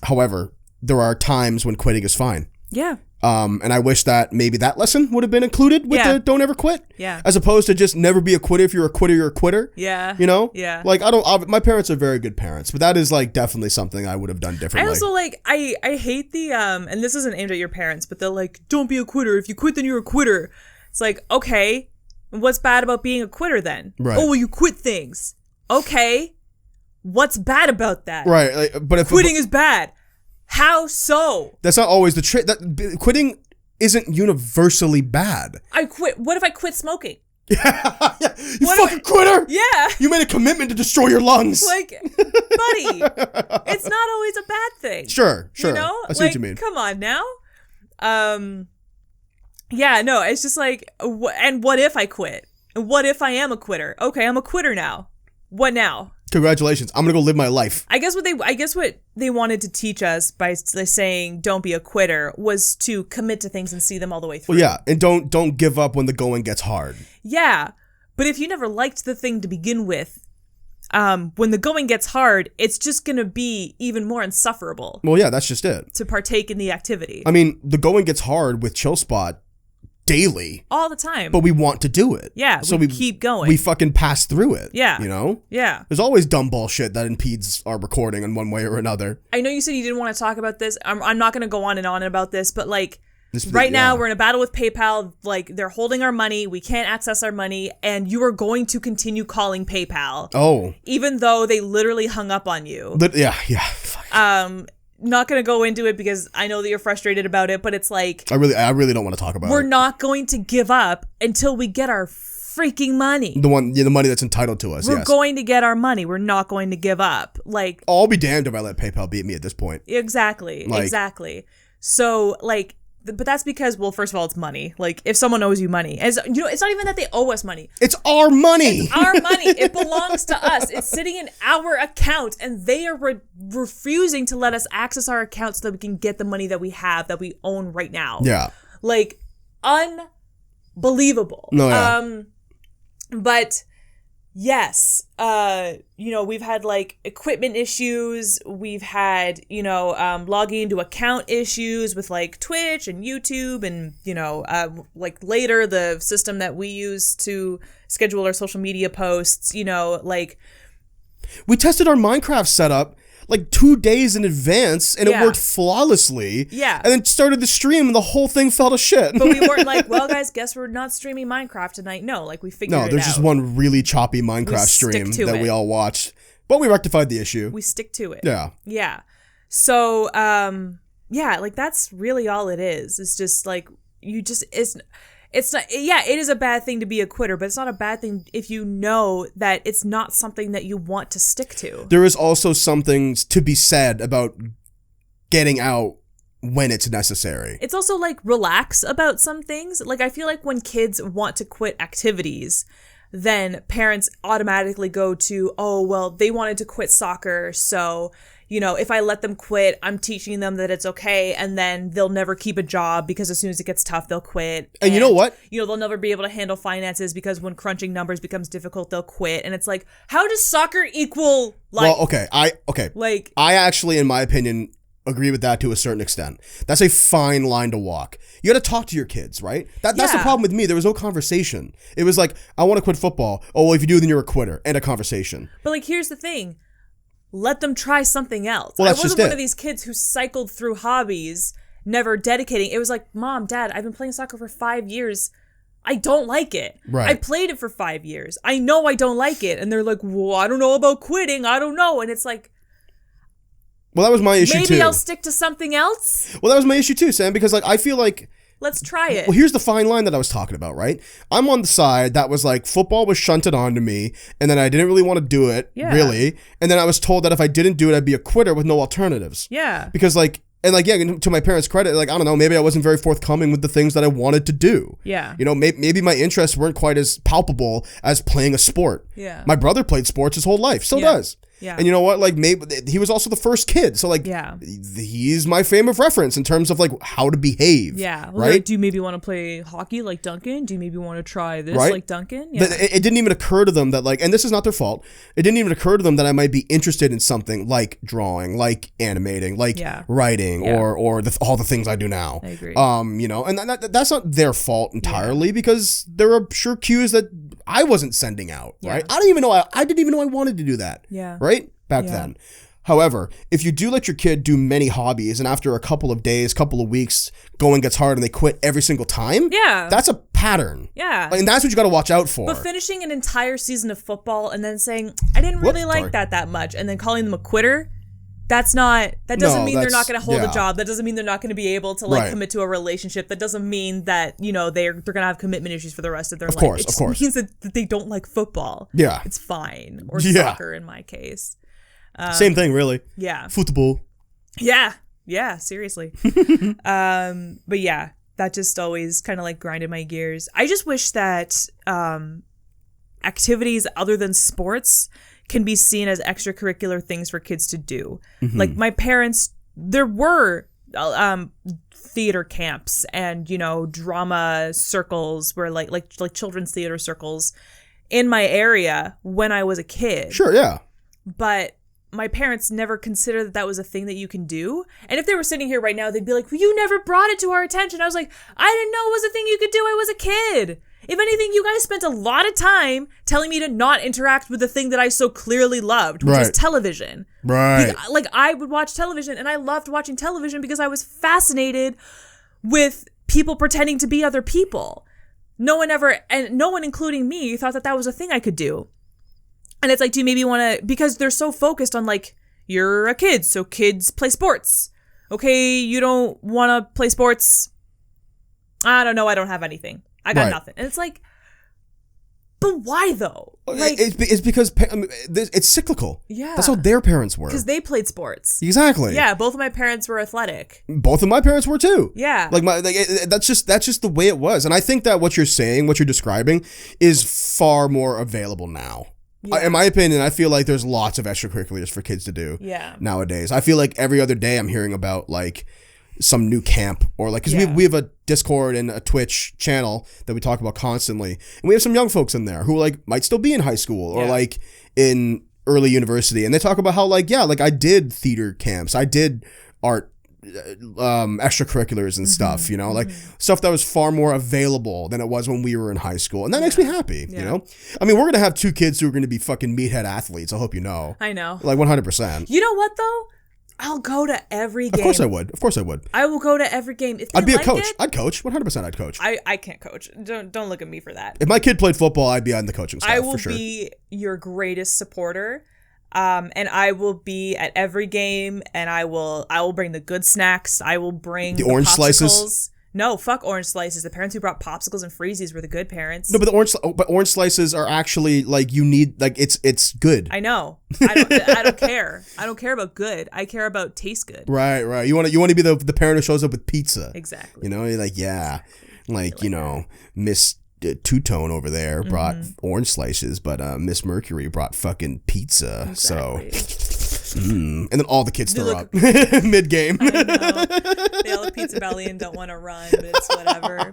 However, there are times when quitting is fine. Yeah. And I wish that maybe that lesson would have been included with the don't ever quit. Yeah. As opposed to just never be a quitter. If you're a quitter, you're a quitter. Yeah. You know? Yeah. Like my parents are very good parents, but that is like definitely something I would have done differently. I also like, I hate the, and this isn't aimed at your parents, but they're like, don't be a quitter. If you quit, then you're a quitter. It's like, okay, what's bad about being a quitter then? Right. Oh, well, you quit things. Okay. What's bad about that? Right. Like, but if quitting is bad. How so? That's not always the trick. That quitting isn't universally bad. I quit. What if I quit smoking? Yeah. You fucking quitter. Yeah. You made a commitment to destroy your lungs. Like, buddy, it's not always a bad thing. Sure. You know? I see what you mean. Come on now. Yeah, no, it's just like, and what if I quit? What if I am a quitter? Okay, I'm a quitter now. What now? Congratulations. I'm going to go live my life. I guess what they wanted to teach us by saying don't be a quitter was to commit to things and see them all the way through. Well, yeah, and don't give up when the going gets hard. Yeah, but if you never liked the thing to begin with, when the going gets hard, it's just going to be even more insufferable. Well, yeah, that's just it. To partake in the activity. I mean, the going gets hard with Chill Spot daily. All the time. But we want to do it. Yeah, so we keep going. We fucking pass through it. Yeah. You know? Yeah. There's always dumb bullshit that impedes our recording in one way or another. I know you said you didn't want to talk about this. I'm not going to go on and on about this, but like right now we're in a battle with PayPal. Like they're holding our money. We can't access our money. And you are going to continue calling PayPal. Oh. Even though they literally hung up on you. Yeah. Fuck. not going to go into it because I know that you're frustrated about it, but it's like I really don't want to talk about we're it. not going to give up until we get our freaking money. The money that's entitled to us. We're yes. going to get our money. We're not going to give up. Like, I'll be damned if I let PayPal beat me at this point. Exactly. So, like, but that's because, well, first of all, it's money. Like, if someone owes you money, it's not even that they owe us money. It's our money. It's our money. It belongs to us. It's sitting in our account, and they are refusing to let us access our account so that we can get the money that we have, that we own right now. Yeah. Like, unbelievable. No, yeah. But yes, we've had like equipment issues. We've had, logging into account issues with like Twitch and YouTube and, like later the system that we use to schedule our social media posts, like. We tested our Minecraft setup like 2 days in advance and it worked flawlessly. Yeah. And then started the stream and the whole thing fell to shit. But we weren't like, well, guys, guess we're not streaming Minecraft tonight. No, like we figured it out. No, there's just one really choppy Minecraft stream that we all watched. But we rectified the issue. We stick to it. Yeah. Yeah. So, like that's really all it is. It's just like, it's not, it is a bad thing to be a quitter, but it's not a bad thing if you know that it's not something that you want to stick to. There is also something to be said about getting out when it's necessary. It's also like relax about some things. Like I feel like when kids want to quit activities, then parents automatically go to, oh, well, they wanted to quit soccer, so if I let them quit, I'm teaching them that it's okay, and then they'll never keep a job because as soon as it gets tough, they'll quit. And you know what? They'll never be able to handle finances because when crunching numbers becomes difficult, they'll quit. And it's like, how does soccer equal life? Well, okay. I actually, in my opinion, agree with that to a certain extent. That's a fine line to walk. You got to talk to your kids, right? That's the problem with me. There was no conversation. It was like, I want to quit football. Oh, well, if you do, then you're a quitter. End of conversation. But like, here's the thing. Let them try something else. Well, I wasn't one of these kids who cycled through hobbies, never dedicating. It was like, Mom, Dad, I've been playing soccer for 5 years. I don't like it. Right. I played it for 5 years. I know I don't like it. And they're like, well, I don't know about quitting. I don't know. And it's like, well, that was my issue too. Maybe I'll stick to something else. Well, that was my issue too, Sam, because like I feel like let's try it. Well, here's the fine line that I was talking about, right? I'm on the side that was like football was shunted onto me, and then I didn't really want to do it, really. And then I was told that if I didn't do it, I'd be a quitter with no alternatives. Yeah. Because to my parents' credit, like, I don't know, maybe I wasn't very forthcoming with the things that I wanted to do. Yeah. Maybe my interests weren't quite as palpable as playing a sport. Yeah. My brother played sports his whole life, still does. Yeah. And you know what? Like, maybe he was also the first kid. So, like, he's my frame of reference in terms of, like, how to behave. Yeah. Well, right? Like, do you maybe want to play hockey like Duncan? Do you maybe want to try this like Duncan? Yeah. It didn't even occur to them that, like, and this is not their fault, it didn't even occur to them that I might be interested in something like drawing, like animating, like writing, or all the things I do now. I agree. And that's not their fault entirely because there are sure cues that I wasn't sending out, right? I didn't even know I wanted to do that. Yeah. Right? Back then. However, if you do let your kid do many hobbies and after a couple of days, couple of weeks, going gets hard and they quit every single time, that's a pattern. Yeah. And that's what you got to watch out for. But finishing an entire season of football and then saying, I didn't really like that much, and then calling them a quitter, that doesn't mean they're not going to hold a job. That doesn't mean they're not going to be able to commit to a relationship. That doesn't mean that, they're going to have commitment issues for the rest of their life. It just means that they don't like football. Yeah. It's fine. Or soccer in my case. Same thing, really. Yeah. Football. Yeah. Yeah, seriously. But yeah, that just always kind of like grinded my gears. I just wish that activities other than sports can be seen as extracurricular things for kids to do. Mm-hmm. Like my parents, there were theater camps and, drama circles where like children's theater circles in my area when I was a kid. Sure, yeah. But my parents never considered that was a thing that you can do. And if they were sitting here right now, they'd be like, well, you never brought it to our attention. I was like, I didn't know it was a thing you could do. I was a kid. If anything, you guys spent a lot of time telling me to not interact with the thing that I so clearly loved, which is television. Right. Like I would watch television and I loved watching television because I was fascinated with people pretending to be other people. No one, including me, thought that was a thing I could do. And it's like, do you maybe want to, because they're so focused on like, you're a kid, so kids play sports. Okay, you don't want to play sports. I don't know. I don't have anything. I got nothing. And it's like, but why though? Like, it's because it's cyclical. Yeah. That's how their parents were. Because they played sports. Exactly. Yeah, both of my parents were athletic. Both of my parents were too. Yeah. That's just the way it was. And I think that what you're saying, what you're describing, is far more available now. Yeah. In my opinion, I feel like there's lots of extracurriculars for kids to do nowadays. I feel like every other day I'm hearing about like some new camp or like, because we have a Discord and a Twitch channel that we talk about constantly, and we have some young folks in there who like might still be in high school or like in early university, and they talk about how like I did theater camps, I did art extracurriculars and stuff, you know, like stuff that was far more available than it was when we were in high school, and that makes me happy. You know, I mean, we're gonna have 2 kids who are gonna be fucking meathead athletes. I hope you know. I know, like 100%. You know what though? I'll go to every game. Of course I would. I will go to every game. If I'd be a coach. I'd coach. 100% I'd coach. I can't coach. Don't look at me for that. If my kid played football, I'd be on the coaching staff. I will for sure. be your greatest supporter. And I will be at every game, and I will bring the good snacks. I will bring the orange popsicles. Slices. No, fuck orange slices. The parents who brought popsicles and freezies were the good parents. No, but orange slices are actually like, you need, like, it's good. I know. I don't care. I don't care about good. I care about taste good. Right. You want to be the parent who shows up with pizza. Exactly. You know, you're like, yeah, like you know, Miss Two-Tone over there brought orange slices, but Miss Mercury brought fucking pizza. Exactly. So, and then all the kids throw up mid-game. I know. They all have pizza belly and don't want to run, but it's whatever.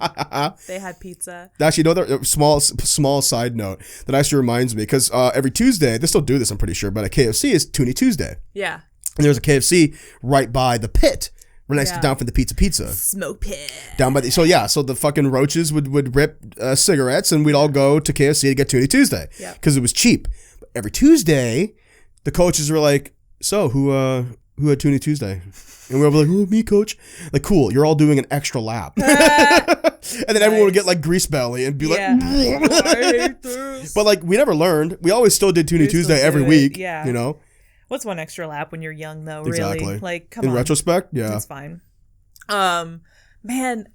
They had pizza. Actually, another small side note that actually reminds me, because every Tuesday, they still do this, I'm pretty sure, but at KFC is Toonie Tuesday. Yeah. And there's a KFC right by the pit. We're next down from the pizza. Smoke pit. Down by so the fucking roaches would rip cigarettes, and we'd all go to KFC to get Toonie Tuesday because it was cheap. But every Tuesday, the coaches were like, "So who had Toonie Tuesday?" And we were like, "Oh, me, coach." Like, cool, you're all doing an extra lap. And then everyone would get like grease belly and be like, I hate this. But like, we never learned. We always still did Toonie Tuesday every week. Yeah, you know. What's one extra lap when you're young, though, really? Exactly. Like, come on. In retrospect, yeah. It's fine. Man,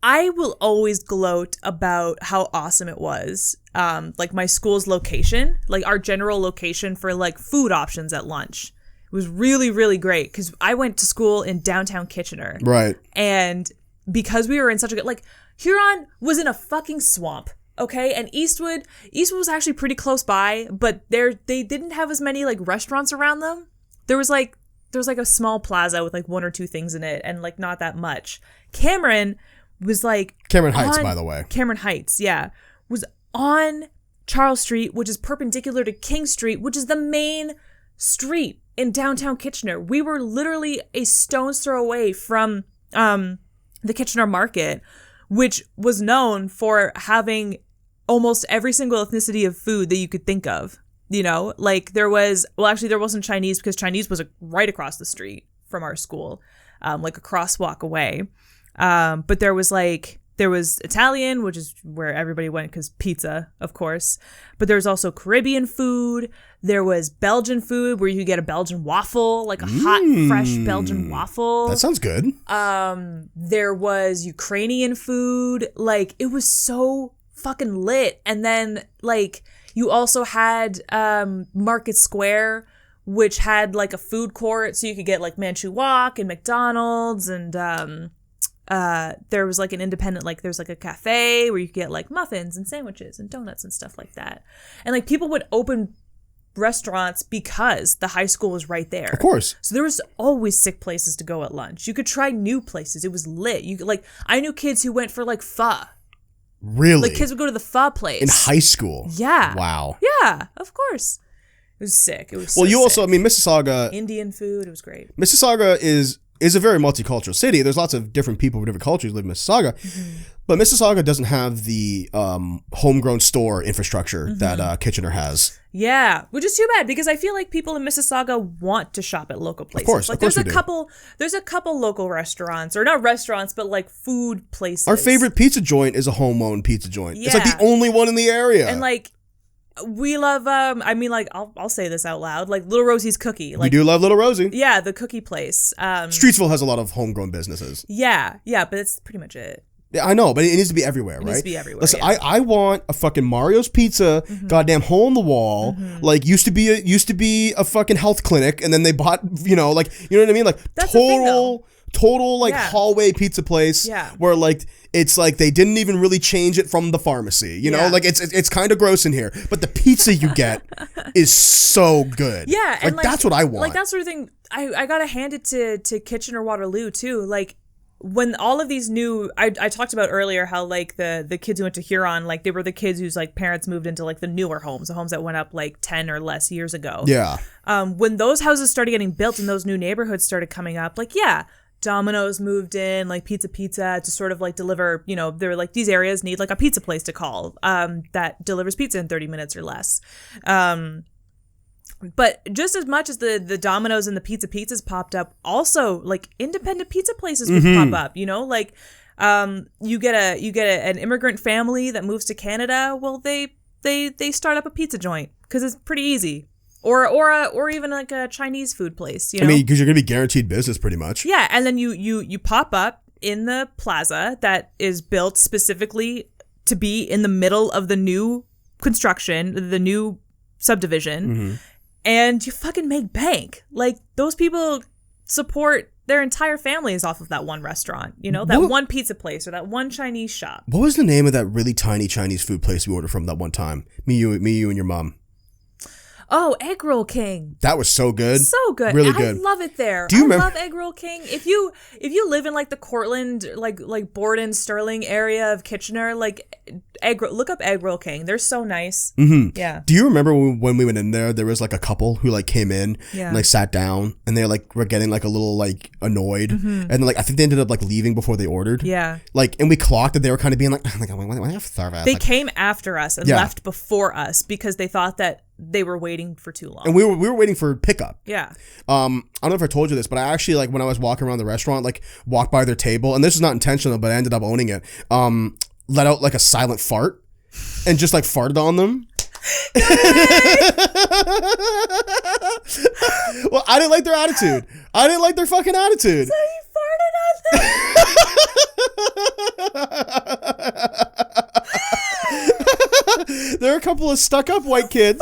I will always gloat about how awesome it was. Like, my school's location, like, our general location for, like, food options at lunch. It was really, really great, because I went to school in downtown Kitchener. Right. And because we were in such a good, like, Huron was in a fucking swamp. Okay, and Eastwood was actually pretty close by, but they didn't have as many like restaurants around them. There was like a small plaza with like 1 or 2 things in it, and like not that much. Cameron was like Cameron Heights, by the way. Cameron Heights, yeah, was on Charles Street, which is perpendicular to King Street, which is the main street in downtown Kitchener. We were literally a stone's throw away from the Kitchener Market, which was known for having almost every single ethnicity of food that you could think of. You know, like there wasn't Chinese, because Chinese was right across the street from our school, like a crosswalk away. But there was Italian, which is where everybody went because pizza, of course. But there was also Caribbean food. There was Belgian food where you could get a Belgian waffle, like a hot, fresh Belgian waffle. That sounds good. There was Ukrainian food. Like, it was so fucking lit. And then, like, you also had Market Square, which had, like, a food court. So you could get, like, Manchu Wok and McDonald's, and there was like an independent, like there's like a cafe where you could get like muffins and sandwiches and donuts and stuff like that. And like people would open restaurants because the high school was right there. Of course. So there was always sick places to go at lunch. You could try new places. It was lit. You could, like, I knew kids who went for like pho. Really? Like kids would go to the pho place. In high school? Yeah. Wow. Yeah, of course. It was sick. It was so well, you sick. also, I mean, Mississauga. Indian food. It was great. Mississauga is a very multicultural city. There's lots of different people from different cultures live in Mississauga. But Mississauga doesn't have the homegrown store infrastructure that Kitchener has. Yeah, which is too bad, because I feel like people in Mississauga want to shop at local places. Of course, like of course there's a couple local restaurants, or not restaurants, but like food places. Our favorite pizza joint is a home-owned pizza joint. Yeah. It's like the only one in the area. And like We love, I mean, like, I'll say this out loud, like Little Rosie's Cookie. Like, we do love Little Rosie. Yeah, the cookie place. Streetsville has a lot of homegrown businesses. Yeah, but that's pretty much it. Yeah, I know, but it needs to be everywhere, right? It needs to be everywhere. Listen, I want a fucking Mario's Pizza, goddamn hole in the wall. Like used to be a fucking health clinic, and then they bought, you know what I mean? Like that's total like hallway pizza place where like it's like they didn't even really change it from the pharmacy, you know? Like it's kind of gross in here, but the pizza you get is so good. Yeah, like, and like that's what I want. Like that sort of thing. I gotta hand it to Kitchener Waterloo too. Like when all of these new, I talked about earlier how like the kids who went to Huron, like they were the kids whose like parents moved into like the newer homes, the homes that went up like 10 or less years ago. Yeah. When those houses started getting built and those new neighborhoods started coming up, like Domino's moved in, like Pizza to sort of like deliver, you know, they're like these areas need like a pizza place to call that delivers pizza in 30 minutes or less. But just as much as the Domino's and the pizzas popped up, also like independent pizza places would pop up, you know, like you get an immigrant family that moves to Canada. Well, they start up a pizza joint because it's pretty easy. Or even like a Chinese food place, you know? I mean, because you're going to be guaranteed business pretty much. Yeah, and then you pop up in the plaza that is built specifically to be in the middle of the new construction, the new subdivision, and you fucking make bank. Like, those people support their entire families off of that one restaurant, you know? That one pizza place or that one Chinese shop. What was the name of that really tiny Chinese food place we ordered from that one time? Me, you, and your mom. Oh, Egg Roll King. That was so good. So good. Really good. I love it there. Do you remember? I love Egg Roll King. If you live in like the Cortland, like Borden, Sterling area of Kitchener, like look up Egg Roll King. They're so nice. Yeah. Do you remember when we went in there, there was like a couple who like came in and like sat down and they like were getting like a little like annoyed and like I think they ended up like leaving before they ordered. Yeah. Like, and we clocked that they were kind of being like, why have service? They came after us and left before us because they thought that they were waiting for too long. And we were waiting for pickup. Yeah. I don't know if I told you this, but I actually, like, when I was walking around the restaurant, like, walked by their table, and this is not intentional, but I ended up owning it, let out, like, a silent fart, and just, like, farted on them. Well, I didn't like their attitude. I didn't like their fucking attitude. So you farted on them? There are a couple of stuck-up white kids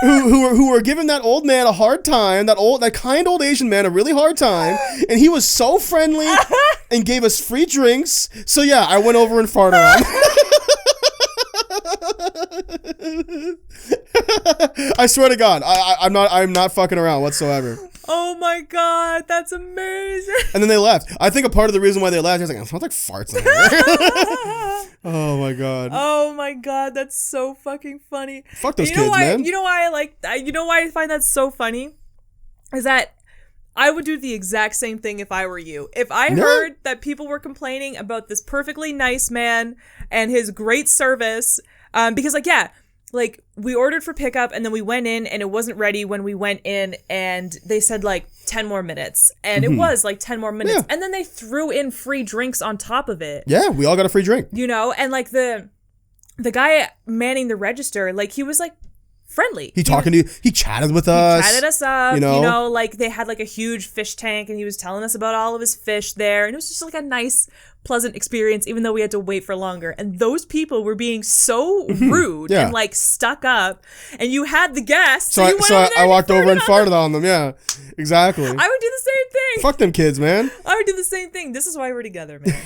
who were giving that old man a hard time, that kind old Asian man a really hard time, and he was so friendly and gave us free drinks. So yeah, I went over and farted on him. I swear to God, I'm not fucking around whatsoever. Oh my God, that's amazing. And then they left. I think a part of the reason why they left is like, it smells like farts in here. Oh my God. Oh my God, that's so fucking funny. Fuck those kids, man. You know why I find that so funny? Is that I would do the exact same thing if I were you. If I heard that people were complaining about this perfectly nice man and his great service, because like we ordered for pickup and then we went in and it wasn't ready when we went in and they said like 10 more minutes and it was like 10 more minutes and then they threw in free drinks on top of it. Yeah, we all got a free drink. You know, and like the guy manning the register, like he was like friendly. He chatted with us. He chatted us up, you know, like they had like a huge fish tank and he was telling us about all of his fish there and it was just like a nice pleasant experience even though we had to wait for longer, and those people were being so rude and like stuck up, and you had the guests so I walked over and farted on them. Yeah, exactly. I would do the same thing. Fuck them kids, man. I would do the same thing. This is why we're together, man.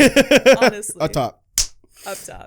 Honestly. Up top.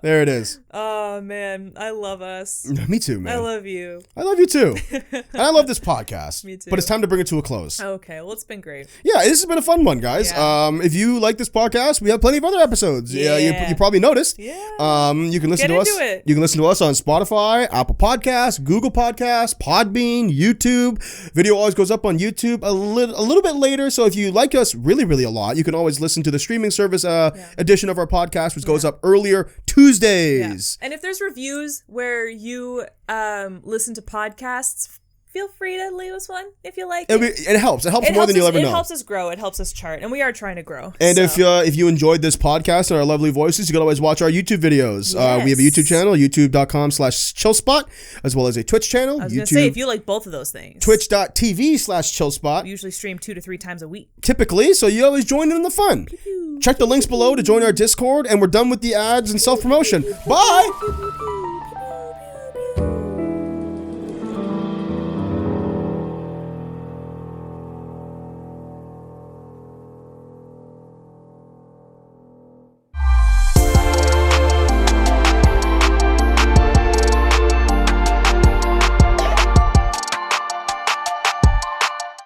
There it is. Oh, man. I love us. Me too, man. I love you. I love you too. And I love this podcast. Me too. But it's time to bring it to a close. Okay. Well, it's been great. Yeah, this has been a fun one, guys. Yeah. If you like this podcast, we have plenty of other episodes. Yeah. You probably noticed. Yeah. You can listen to us. You can listen to us on Spotify, Apple Podcasts, Google Podcasts, Podbean, YouTube. Video always goes up on YouTube a little bit later. So if you like us really, really a lot, you can always listen to the streaming service edition of our podcast, which goes up earlier Tuesdays. Yeah. And if there's reviews where you listen to podcasts feel free to leave us one if you like It helps. It helps more than you'll ever know. It helps us grow. It helps us chart. And we are trying to grow. And if you enjoyed this podcast and our lovely voices, you can always watch our YouTube videos. Yes. We have a YouTube channel, youtube.com/chillspot, as well as a Twitch channel. I was going to say, if you like both of those things. Twitch.tv/chillspot. We usually stream 2 to 3 times a week. Typically, so you always join in the fun. Check the links below to join our Discord, and we're done with the ads and self-promotion. Bye!